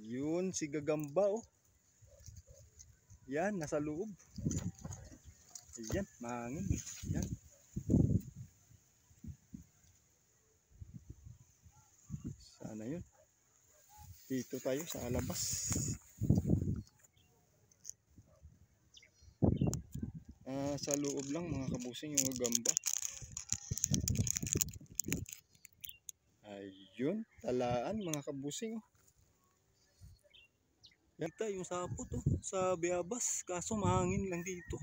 Yun, si gagamba oh. Yan, nasa loob. Ayan, mahangin. Yan. Sana yun. Dito tayo sa labas. Sa loob lang mga kabusing yung gagamba. Ayun, talaan mga kabusing oh. Kita yung sapot oh, sa bayabas, kaso mahangin lang dito.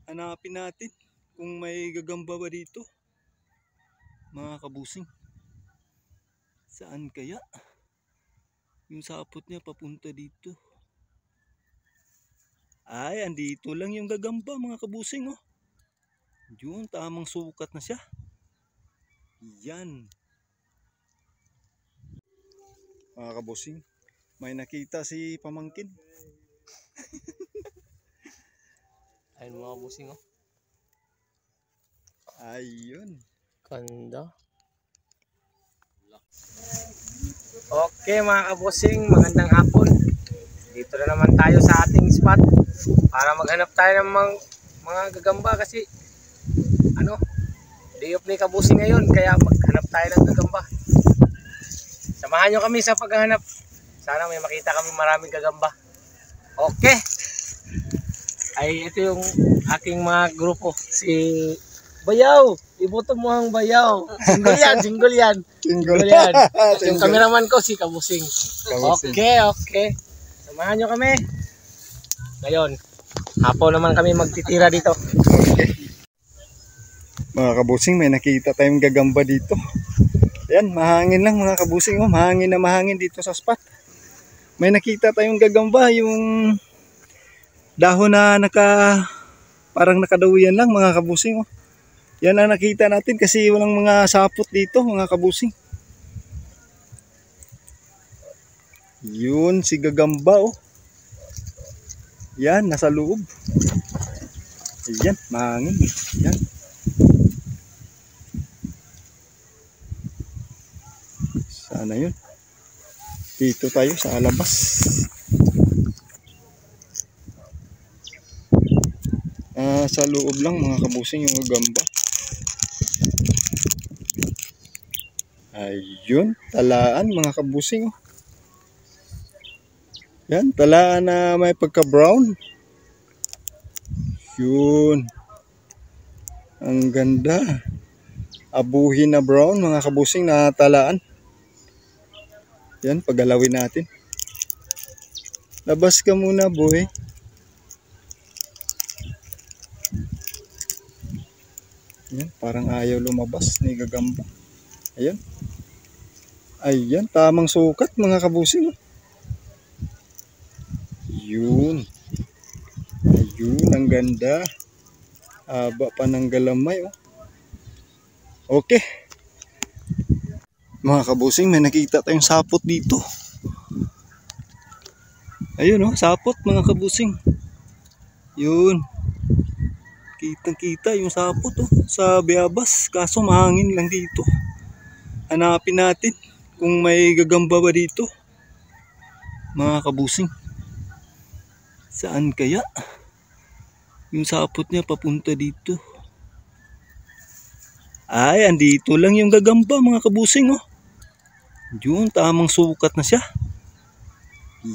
Hanapin natin kung may gagamba ba dito mga kabusing. Saan kaya yung sapot niya papunta dito? Ay, andito lang yung gagamba mga kabusing oh. Yun, tamang sukat na siya. Yan mga kabusing, may nakita si pamangkin. Ayun mga busing oh. Ayun. Ganda. Okay mga kabusing, magandang hapon. Dito na naman tayo sa ating spot para maghanap tayo ng mga gagamba kasi day off ni kabusing ngayon, kaya maghanap tayo ng gagamba. Samahan nyo kami sa paghahanap. Sana may makita kami maraming gagamba. Okay. Ay ito yung aking mga grupo. Si Bayaw, iboto mo ang Bayaw. Single yan. At yung cameraman ko si Kabusing. Okay. Samahan nyo kami. Ngayon, hapon naman kami magtitira dito. Okay. Mga kabusing, may nakita tayong gagamba dito. Ayan, mahangin lang mga kabusing oh. Mahangin na mahangin dito sa spot. May nakita tayong gagamba, yung dahon na parang nakadawian lang mga kabusing oh. Yan ang nakita natin kasi walang mga sapot dito mga kabusing. Yun, si gagamba oh. Yan, nasa loob. Ayan, mahangin. Yan. Sana yun. Dito tayo sa labas. Sa loob lang mga kabusing yung gagamba. Ayun, talaan mga kabusing oh. Yan, talaan na may pagka brown. Yun. Ang ganda. Abuhin na brown mga kabusing na talaan. Yan, pagalawin natin. Labas ka muna boy. Yan, parang ayaw lumabas ni gagamba. Ayan. Ayan, tamang sukat mga kabusing. Yun. Ayun, ang ganda. Haba pa ng galamay oh. Okay. Mga kabusing, may nakita tayong sapot dito. Ayun oh, sapot mga kabusing. Yun. Kitang-kita yung sapot oh, sa bayabas, kaso mahangin lang dito. Hanapin natin kung may gagamba ba dito mga kabusing. Saan kaya yung sapot niya papunta dito? Ay, andito lang yung gagamba mga kabusing oh. Yun, tamang sukat na siya.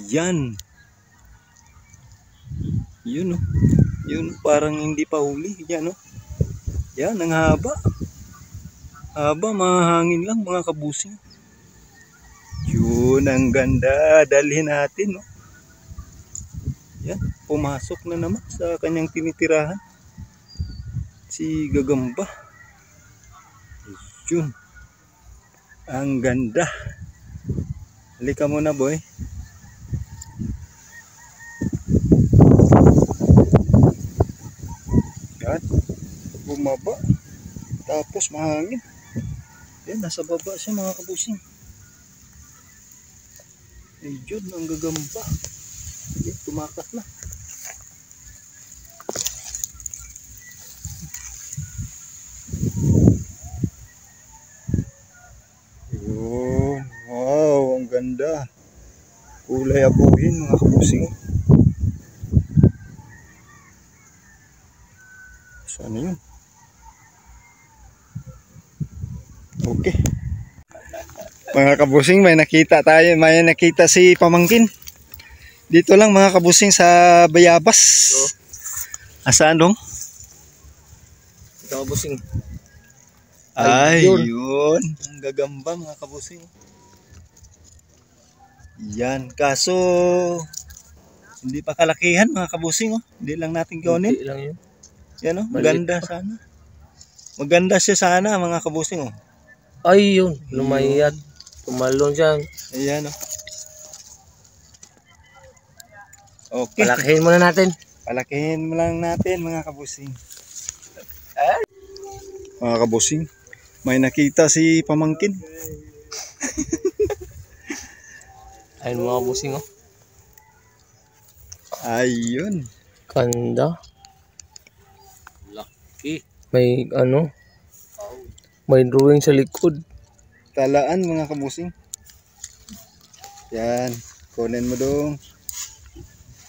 Yan. Yun oh. Yun, parang hindi pa huli. Yan oh. Yan, ang haba. Haba, mahangin lang mga kabusing. Yun, ang ganda. Dalhin natin oh. Yan, pumasok na naman sa kanyang tinitirahan. Si gagamba. Yun. Ang ganda. Halika muna boy. Yan. Bumaba. Tapos mahangin. Yan, nasa baba siya mga kabusing. Ayun, ang gagamba. Yan, tumakas na. Yun. Wow, ang ganda. Kulay abuhin mga kabusing. Saan yun? Okay. Mga kabusing, may nakita si pamangkin. Dito lang mga kabusing sa Bayabas. Asaan dong? Ito kabusing. Ay, yun. Ang gagamba mga kabusing. Yan. Kaso, hindi pa kalakihan mga kabusing. Oh. Hindi lang natin kunin. Hindi lang yun. Yan oh, maganda sana. Maganda siya sana mga kabusing. Oh. Ay yun, lumayat. Tumalon siya. Ayan oh. Okay. Palakihin muna natin. Palakihin mo lang natin mga kabusing. Mga kabusing, may nakita si pamangkin. Ayun mga kabusing oh. Ayun. Ganda. Laki. May ano? May drawing sa likod. Talaan mga kabusing. Yan. Kunin mo dong.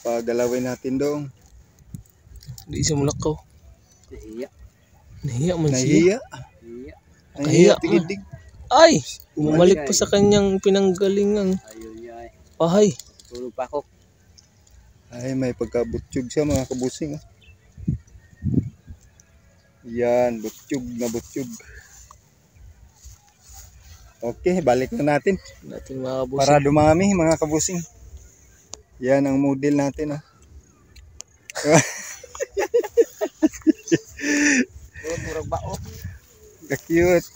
Pagalawin natin dong. Di siya mulakaw. Nahiya. Nahiya man siya. Nahiya. Nahiya. Tigidig. Ay! Bumalik pa sa kanyang pinanggalingan. Pahay. Tulog pa ako. Ay, may pagkabutyog siya mga kabusing. Yan, butyog na butyog. Okay, balik na natin. Natin mga kabusing. Para dumami mga kabusing. Yan ang model natin. Turag ba oh. Ka-cute.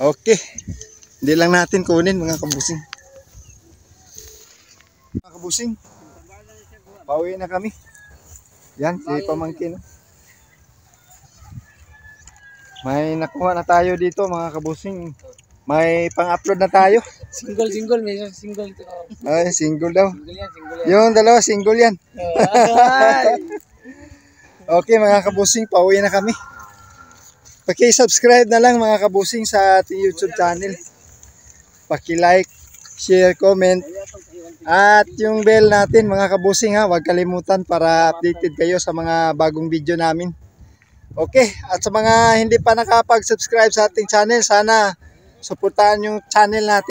Okay. Hindi lang natin kunin mga kabusing. Mga kabusing. Pauwi na kami. Yan, si pamangkin. May nakuha na tayo dito mga kabusing. May pang-upload na tayo. Single, may single ito. Ay, single daw. Single yan. Yung dalawa, single yan. Okay mga kabusing, pauwi na kami. Paki-subscribe na lang mga kabusing sa ating YouTube channel. Paki-like, share, comment. At yung bell natin mga kabusing ha, huwag kalimutan para updated kayo sa mga bagong video namin. Okay, at sa mga hindi pa nakapag-subscribe sa ating channel, sana suportahan yung channel natin.